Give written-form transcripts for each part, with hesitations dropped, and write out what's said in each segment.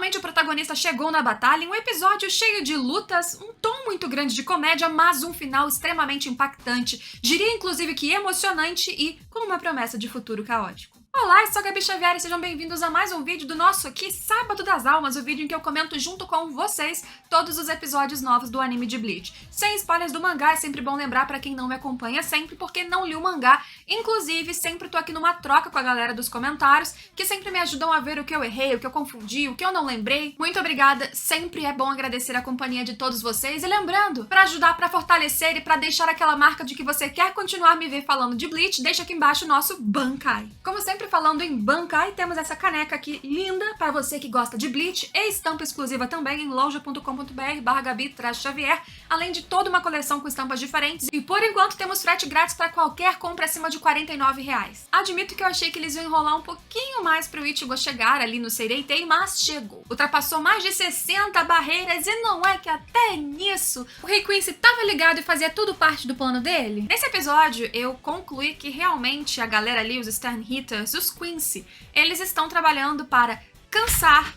Finalmente o protagonista chegou na batalha, um episódio cheio de lutas, um tom muito grande de comédia, mas um final extremamente impactante, diria inclusive que emocionante e com uma promessa de futuro caótico. Olá, eu sou a Gabi Xavier e sejam bem-vindos a mais um vídeo do nosso aqui Sábado das Almas, o vídeo em que eu comento junto com vocês todos os episódios novos do anime de Bleach. Sem spoilers do mangá, é sempre bom lembrar pra quem não me acompanha sempre, porque não li o mangá. Inclusive, sempre tô aqui numa troca com a galera dos comentários, que sempre me ajudam a ver o que eu errei, o que eu confundi, o que eu não lembrei. Muito obrigada, sempre é bom agradecer a companhia de todos vocês. E lembrando, pra ajudar, pra fortalecer e pra deixar aquela marca de que você quer continuar me ver falando de Bleach, deixa aqui embaixo o nosso Bankai. Como sempre, falando em Bankai, temos essa caneca aqui linda para você que gosta de Bleach e estampa exclusiva também em loja.com.br/Gabi-Xavier, além de toda uma coleção com estampas diferentes e por enquanto temos frete grátis para qualquer compra acima de R$49. Admito que eu achei que eles iam enrolar um pouquinho mais para o Ichigo chegar ali no Seireitei, mas chegou. Ultrapassou mais de 60 barreiras e não é que até nisso o Rei Quincy tava ligado e fazia tudo parte do plano dele? Nesse episódio eu concluí que realmente a galera ali, os Stern Hitters, os Quincy, eles estão trabalhando para cansar.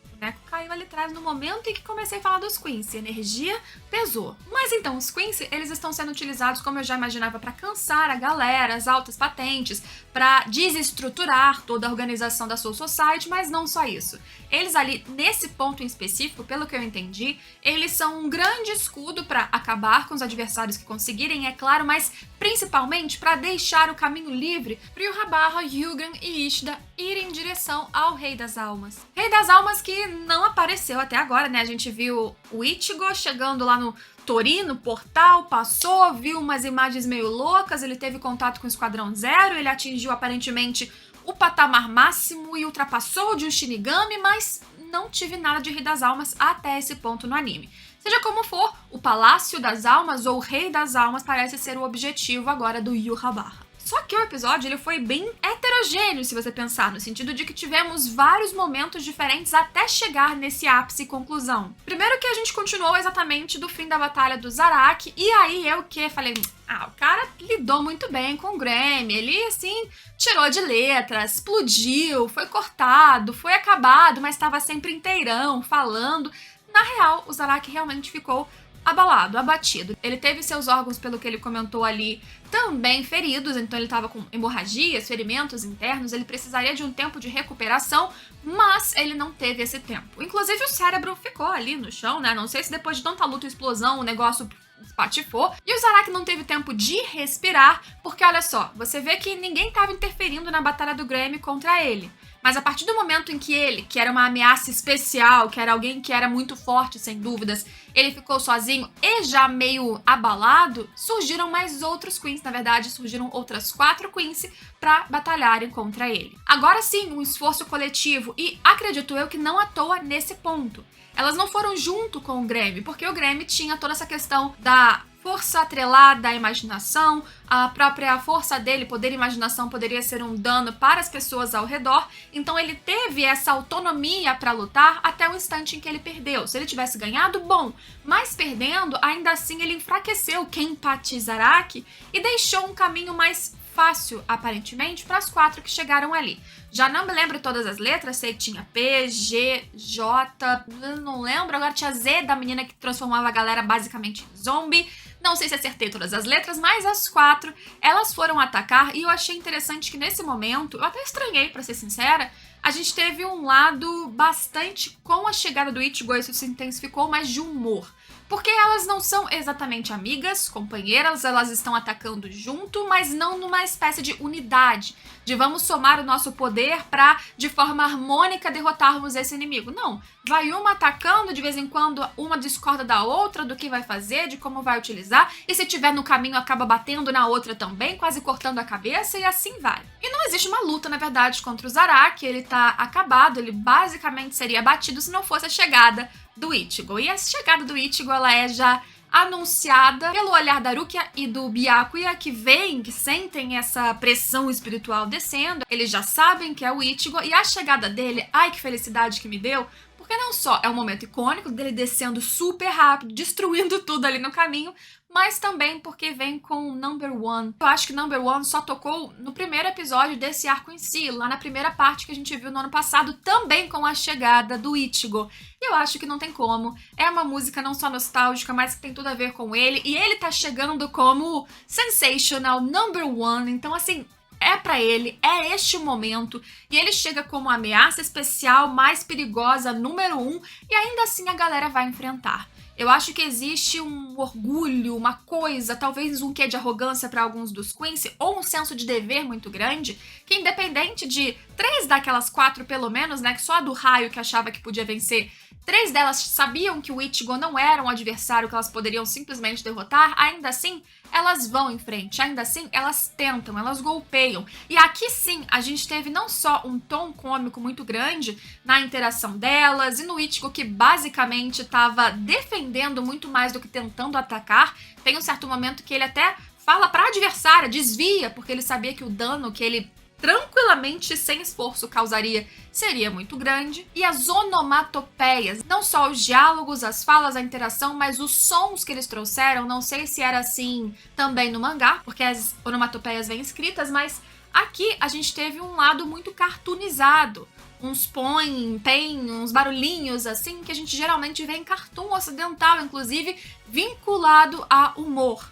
O boneco caiu ali atrás no momento em que comecei a falar dos Quincy. A energia pesou. Mas então, os Quincy, eles estão sendo utilizados, como eu já imaginava, para cansar a galera, as altas patentes, para desestruturar toda a organização da Soul Society, mas não só isso. Eles ali, nesse ponto em específico, pelo que eu entendi, eles são um grande escudo para acabar com os adversários que conseguirem, é claro, mas principalmente para deixar o caminho livre para Yhwach, Hyuga e Ishida irem em direção ao Rei das Almas. Rei das Almas que não apareceu até agora, né? A gente viu o Ichigo chegando lá no Torino, portal, passou, viu umas imagens meio loucas, ele teve contato com o Esquadrão Zero, ele atingiu aparentemente o patamar máximo e ultrapassou o de um Shinigami, mas não tive nada de Rei das Almas até esse ponto no anime. Seja como for, o Palácio das Almas ou o Rei das Almas parece ser o objetivo agora do Yhwach. Só que o episódio ele foi bem heterogêneo, se você pensar, no sentido de que tivemos vários momentos diferentes até chegar nesse ápice e conclusão. Primeiro que a gente continuou exatamente do fim da batalha do Zaraki, e aí eu que falei, o cara lidou muito bem com o Grammy, ele assim tirou de letra, explodiu, foi cortado, foi acabado, mas estava sempre inteirão, falando. Na real, o Zaraki realmente ficou abalado, abatido. Ele teve seus órgãos, pelo que ele comentou ali, também feridos, então ele estava com hemorragias, ferimentos internos, ele precisaria de um tempo de recuperação, mas ele não teve esse tempo. Inclusive o cérebro ficou ali no chão, né? Não sei se depois de tanta luta e explosão o negócio espatifou. E o Zaraki não teve tempo de respirar, porque olha só, você vê que ninguém estava interferindo na batalha do Grammy contra ele. Mas a partir do momento em que ele, que era uma ameaça especial, que era alguém que era muito forte, sem dúvidas, ele ficou sozinho e já meio abalado, surgiram mais outros Queens. Na verdade, surgiram outras 4 Queens para batalharem contra ele. Agora sim, um esforço coletivo e acredito eu que não à toa nesse ponto. Elas não foram junto com o Grammy, porque o Grammy tinha toda essa questão da força atrelada à imaginação, a própria força dele, poder e imaginação, poderia ser um dano para as pessoas ao redor, então ele teve essa autonomia para lutar até o instante em que ele perdeu. Se ele tivesse ganhado, bom, mas perdendo, ainda assim ele enfraqueceu Kenpachi Zaraki e deixou um caminho mais fácil, aparentemente, para as 4 que chegaram ali. Já não me lembro todas as letras, sei que tinha P, G, J, não lembro, agora tinha Z da menina que transformava a galera basicamente em zombie. Não sei se acertei todas as letras, mas as 4, elas foram atacar e eu achei interessante que nesse momento, eu até estranhei, pra ser sincera, a gente teve um lado bastante, com a chegada do Ichigo, isso se intensificou, mas de humor. Porque elas não são exatamente amigas, companheiras, elas estão atacando junto, mas não numa espécie de unidade, de vamos somar o nosso poder pra, de forma harmônica, derrotarmos esse inimigo. Não, vai uma atacando, de vez em quando uma discorda da outra, do que vai fazer, de como vai utilizar, e se tiver no caminho acaba batendo na outra também, quase cortando a cabeça, e assim vai. E não existe uma luta, na verdade, contra o Zaraki, ele tá acabado, ele basicamente seria abatido se não fosse a chegada do Ichigo. E a chegada do Ichigo, ela é já anunciada pelo olhar da Rukia e do Byakuya, que veem, que sentem essa pressão espiritual descendo. Eles já sabem que é o Ichigo, e a chegada dele, ai que felicidade que me deu, Porque não só é um momento icônico dele descendo super rápido, destruindo tudo ali no caminho, mas também porque vem com Number One. Eu acho que Number One só tocou no primeiro episódio desse arco em si, lá na primeira parte que a gente viu no ano passado, também com a chegada do Ichigo. E eu acho que não tem como. É uma música não só nostálgica, mas que tem tudo a ver com ele. E ele tá chegando como Sensational Number One. Então, assim, é pra ele, é este o momento, e ele chega como a ameaça especial mais perigosa número 1, e ainda assim a galera vai enfrentar. Eu acho que existe um orgulho, uma coisa, talvez um quê de arrogância para alguns dos Quincy, ou um senso de dever muito grande, que independente de 3 daquelas 4 pelo menos, né, que só a do raio que achava que podia vencer, 3 delas sabiam que o Ichigo não era um adversário que elas poderiam simplesmente derrotar, ainda assim, elas vão em frente, ainda assim, elas tentam, elas golpeiam. E aqui sim, a gente teve não só um tom cômico muito grande na interação delas, e no Ichigo que basicamente estava defendendo muito mais do que tentando atacar. Tem um certo momento que ele até fala pra adversária, desvia, porque ele sabia que o dano que ele tranquilamente, sem esforço, causaria seria muito grande. E as onomatopeias, não só os diálogos, as falas, a interação, mas os sons que eles trouxeram, não sei se era assim também no mangá, porque as onomatopeias vêm escritas, mas aqui a gente teve um lado muito cartoonizado. Uns põe, tem, uns barulhinhos assim, que a gente geralmente vê em cartoon ocidental, inclusive vinculado a humor.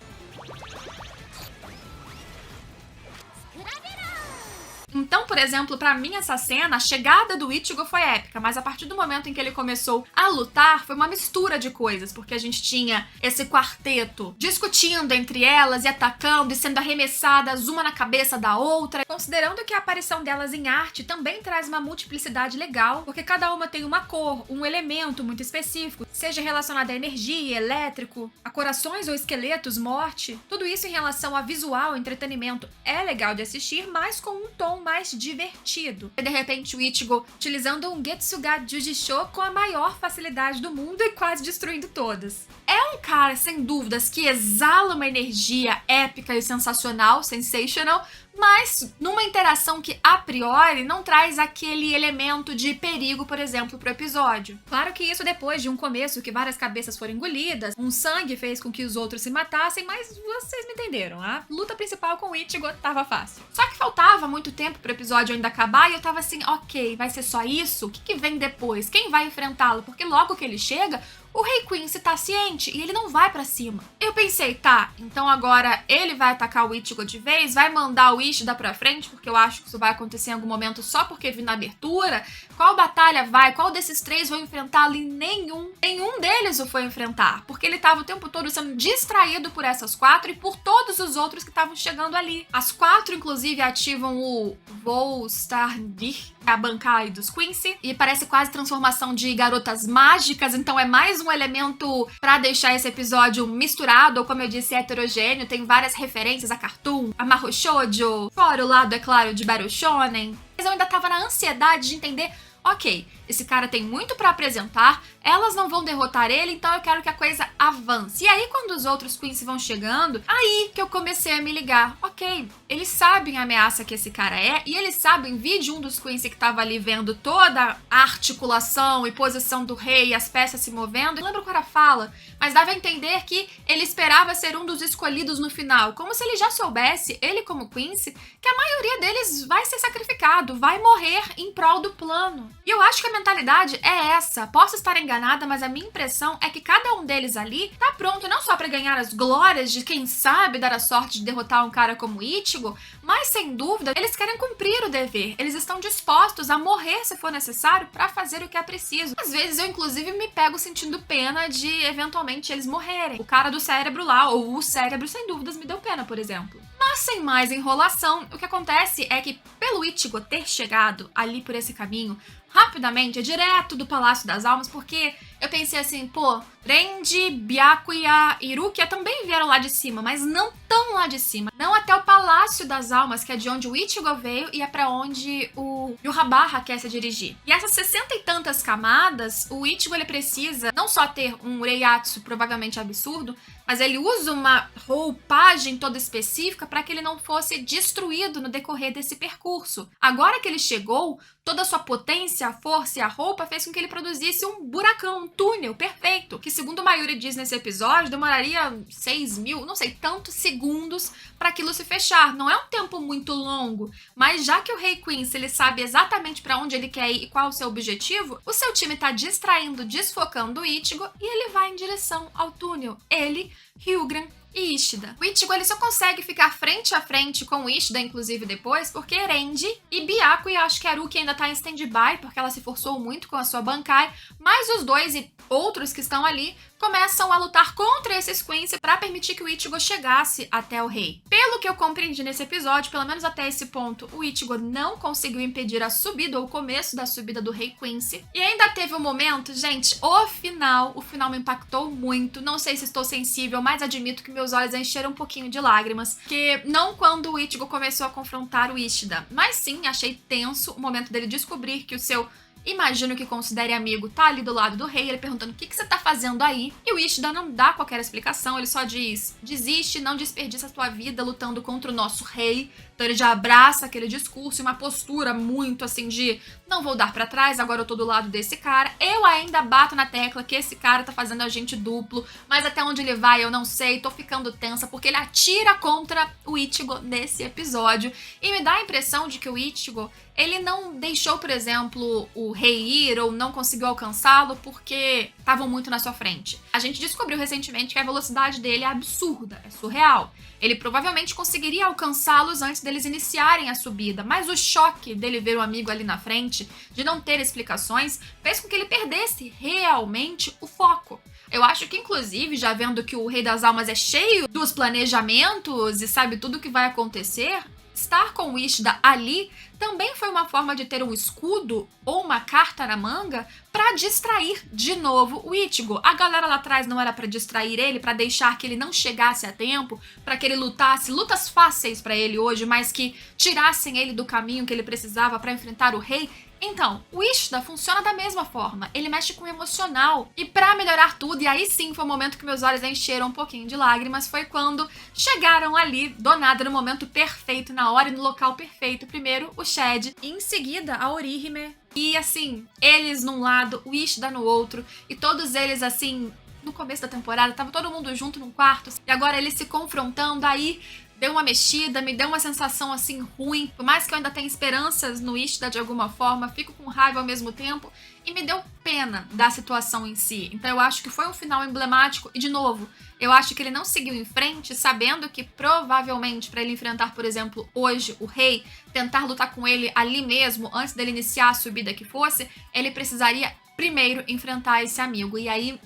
Então, por exemplo, pra mim essa cena, a chegada do Ichigo foi épica, mas a partir do momento em que ele começou a lutar, foi uma mistura de coisas, porque a gente tinha esse quarteto discutindo entre elas e atacando e sendo arremessadas uma na cabeça da outra, considerando que a aparição delas em arte também traz uma multiplicidade legal, porque cada uma tem uma cor, um elemento muito específico, seja relacionado a energia, elétrico, a corações ou esqueletos, morte, tudo isso em relação a visual, entretenimento, é legal de assistir, mas com um tom mais divertido. E de repente o Ichigo utilizando um Getsuga Jujisho com a maior facilidade do mundo e quase destruindo todas. É um cara, sem dúvidas, que exala uma energia épica e sensacional, sensational, mas numa interação que a priori não traz aquele elemento de perigo, por exemplo, pro episódio. Claro que isso depois de um começo que várias cabeças foram engolidas, um sangue fez com que os outros se matassem, mas vocês me entenderam, a luta principal com o Ichigo tava fácil. Só que faltava muito tempo pro episódio ainda acabar e eu tava assim, ok, vai ser só isso? O que vem depois? Quem vai enfrentá-lo? Porque logo que ele chega, o Rei Quincy tá ciente e ele não vai pra cima. Eu pensei, tá, então agora ele vai atacar o Ichigo de vez, vai mandar o Ishida pra frente, porque eu acho que isso vai acontecer em algum momento só porque vi na abertura. Qual batalha vai? Qual desses 3 vão enfrentá-lo? E nenhum deles o foi enfrentar, porque ele tava o tempo todo sendo distraído por essas 4 e por todos os outros que estavam chegando ali. As 4, inclusive, ativam o Volstagr, a Bankai dos Quincy, e parece quase transformação de garotas mágicas, então é mais um elemento pra deixar esse episódio misturado, ou como eu disse, heterogêneo, tem várias referências a cartoon, a Mahou Shoujo, fora o lado, é claro, de Battle Shonen. Mas eu ainda tava na ansiedade de entender, ok, esse cara tem muito pra apresentar, elas não vão derrotar ele, então eu quero que a coisa avance. E aí, quando os outros Quincy vão chegando, aí que eu comecei a me ligar. Ok, eles sabem a ameaça que esse cara é, e eles sabem, vi de um dos Quincy que tava ali vendo toda a articulação e posição do rei, e as peças se movendo. Eu lembro qual era a fala, mas dava a entender que ele esperava ser um dos escolhidos no final, como se ele já soubesse, ele como Quincy, que a maioria deles vai ser sacrificado, vai morrer em prol do plano. E eu acho que a mentalidade é essa. Posso estar enganada, mas a minha impressão é que cada um deles ali tá pronto não só pra ganhar as glórias de quem sabe dar a sorte de derrotar um cara como Ichigo, mas sem dúvida eles querem cumprir o dever. Eles estão dispostos a morrer se for necessário pra fazer o que é preciso. Às vezes eu inclusive me pego sentindo pena de eventualmente eles morrerem. O cara do cérebro lá, ou o cérebro, sem dúvidas me deu pena, por exemplo. Mas sem mais enrolação, o que acontece é que pelo Ichigo ter chegado ali por esse caminho rapidamente, é direto do Palácio das Almas, porque eu pensei assim, pô, Renji, Byakuya e Rukia também vieram lá de cima, mas não tão lá de cima, não até o Palácio das Almas, que é de onde o Ichigo veio e é pra onde o Yurabara quer se dirigir. E essas 60 e tantas camadas, o Ichigo ele precisa não só ter um Ureiatsu provavelmente absurdo, mas ele usa uma roupagem toda específica para que ele não fosse destruído no decorrer desse percurso. Agora que ele chegou, toda a sua potência, a força e a roupa fez com que ele produzisse um buracão, um túnel perfeito, que segundo o Mayuri diz nesse episódio, demoraria 6.000, não sei, tantos segundos para aquilo se fechar. Não é um tempo muito longo, mas já que o Rei Quincy ele sabe exatamente para onde ele quer ir e qual o seu objetivo, o seu time tá distraindo, desfocando o Ichigo e ele vai em direção ao túnel. Ele, Hyuugram e Ishida. O Ichigo ele só consegue ficar frente a frente com o Ishida, inclusive depois, porque Erenji e Byakuya e acho que a Ruki ainda tá em stand-by, porque ela se forçou muito com a sua Bankai, mas os dois e outros que estão ali começam a lutar contra esses Quincy para permitir que o Ichigo chegasse até o rei. Pelo que eu compreendi nesse episódio, pelo menos até esse ponto, o Ichigo não conseguiu impedir a subida ou o começo da subida do rei Quincy. E ainda teve um momento, gente, o final me impactou muito. Não sei se estou sensível, mas admito que meus olhos encheram um pouquinho de lágrimas. Que não quando o Ichigo começou a confrontar o Ishida, mas sim, achei tenso o momento dele descobrir que o seu imagino que considere amigo, tá ali do lado do rei, ele perguntando o que você tá fazendo aí, e o Ishida não dá qualquer explicação, ele só diz, desiste, não desperdiça a tua vida lutando contra o nosso rei. Então ele já abraça aquele discurso e uma postura muito assim de não vou dar pra trás, agora eu tô do lado desse cara. Eu ainda bato na tecla que esse cara tá fazendo a gente duplo, mas até onde ele vai eu não sei, tô ficando tensa porque ele atira contra o Ichigo nesse episódio e me dá a impressão de que o Ichigo ele não deixou, por exemplo, o rei ir ou não conseguiu alcançá-lo porque estavam muito na sua frente. A gente descobriu recentemente que a velocidade dele é absurda, é surreal. Ele provavelmente conseguiria alcançá-los antes deles iniciarem a subida, mas o choque dele ver o amigo ali na frente, de não ter explicações, fez com que ele perdesse realmente o foco. Eu acho que, inclusive, já vendo que o Rei das Almas é cheio dos planejamentos e sabe tudo o que vai acontecer, estar com o Ishida ali também foi uma forma de ter um escudo ou uma carta na manga para distrair de novo o Ichigo. A galera lá atrás não era para distrair ele, para deixar que ele não chegasse a tempo, para que ele lutasse lutas fáceis para ele hoje, mas que tirassem ele do caminho que ele precisava para enfrentar o rei. Então, o Ishida funciona da mesma forma, ele mexe com o emocional. E pra melhorar tudo, e aí sim foi o momento que meus olhos encheram um pouquinho de lágrimas, foi quando chegaram ali, do nada, no momento perfeito, na hora e no local perfeito. Primeiro o Shed, e em seguida a Orihime. E assim, eles num lado, o Ishida no outro, e todos eles assim, no começo da temporada, tava todo mundo junto num quarto, e agora eles se confrontando, aí deu uma mexida, me deu uma sensação assim ruim, por mais que eu ainda tenha esperanças no Ishida de alguma forma, fico com raiva ao mesmo tempo e me deu pena da situação em si. Então eu acho que foi um final emblemático e, de novo, eu acho que ele não seguiu em frente sabendo que provavelmente para ele enfrentar, por exemplo, hoje o rei, tentar lutar com ele ali mesmo, antes dele iniciar a subida que fosse, ele precisaria primeiro enfrentar esse amigo e aí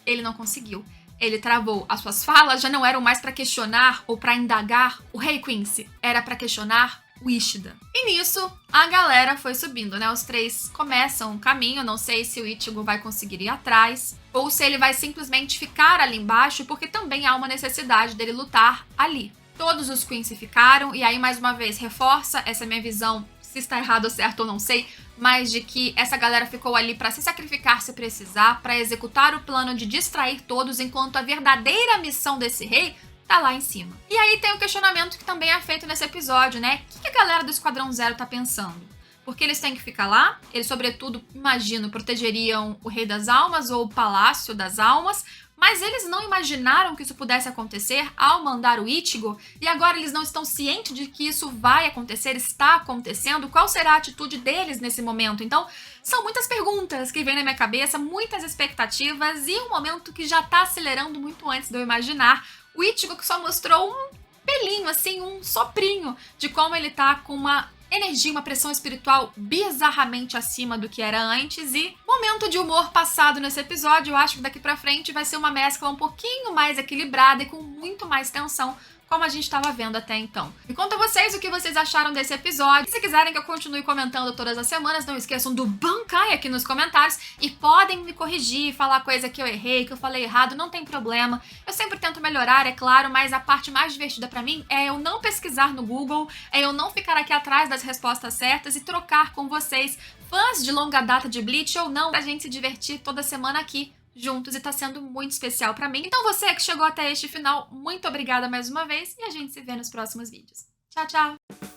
ele não conseguiu. Ele travou. As suas falas já não eram mais para questionar ou para indagar o Rei Quincy, era para questionar o Ishida. E nisso, a galera foi subindo, né? Os três começam o caminho, não sei se o Ichigo vai conseguir ir atrás, ou se ele vai simplesmente ficar ali embaixo, porque também há uma necessidade dele lutar ali. Todos os Quincy ficaram, e aí mais uma vez reforça essa minha visão, se está errado ou certo eu não sei, mas de que essa galera ficou ali para se sacrificar se precisar, para executar o plano de distrair todos, enquanto a verdadeira missão desse rei tá lá em cima. E aí tem o questionamento que também é feito nesse episódio, né? O que a galera do Esquadrão Zero tá pensando? Porque eles têm que ficar lá, eles sobretudo, imagino, protegeriam o Rei das Almas ou o Palácio das Almas, mas eles não imaginaram que isso pudesse acontecer ao mandar o Ichigo, e agora eles não estão cientes de que isso vai acontecer, está acontecendo, qual será a atitude deles nesse momento? Então, são muitas perguntas que vêm na minha cabeça, muitas expectativas, e um momento que já tá acelerando muito antes de eu imaginar. O Ichigo que só mostrou um pelinho, assim, um soprinho de como ele tá com uma energia, uma pressão espiritual bizarramente acima do que era antes, e momento de humor passado nesse episódio. Eu acho que daqui pra frente vai ser uma mescla um pouquinho mais equilibrada e com muito mais tensão, como a gente estava vendo até então. Me conta vocês o que vocês acharam desse episódio. Se quiserem que eu continue comentando todas as semanas, não esqueçam do Bankai aqui nos comentários e podem me corrigir, falar coisa que eu errei, que eu falei errado, não tem problema. Eu sempre tento melhorar, é claro, mas a parte mais divertida pra mim é eu não pesquisar no Google, é eu não ficar aqui atrás das respostas certas e trocar com vocês, fãs de longa data de Bleach ou não, pra gente se divertir toda semana aqui juntos e tá sendo muito especial pra mim. Então você que chegou até este final, muito obrigada mais uma vez e a gente se vê nos próximos vídeos. Tchau, tchau!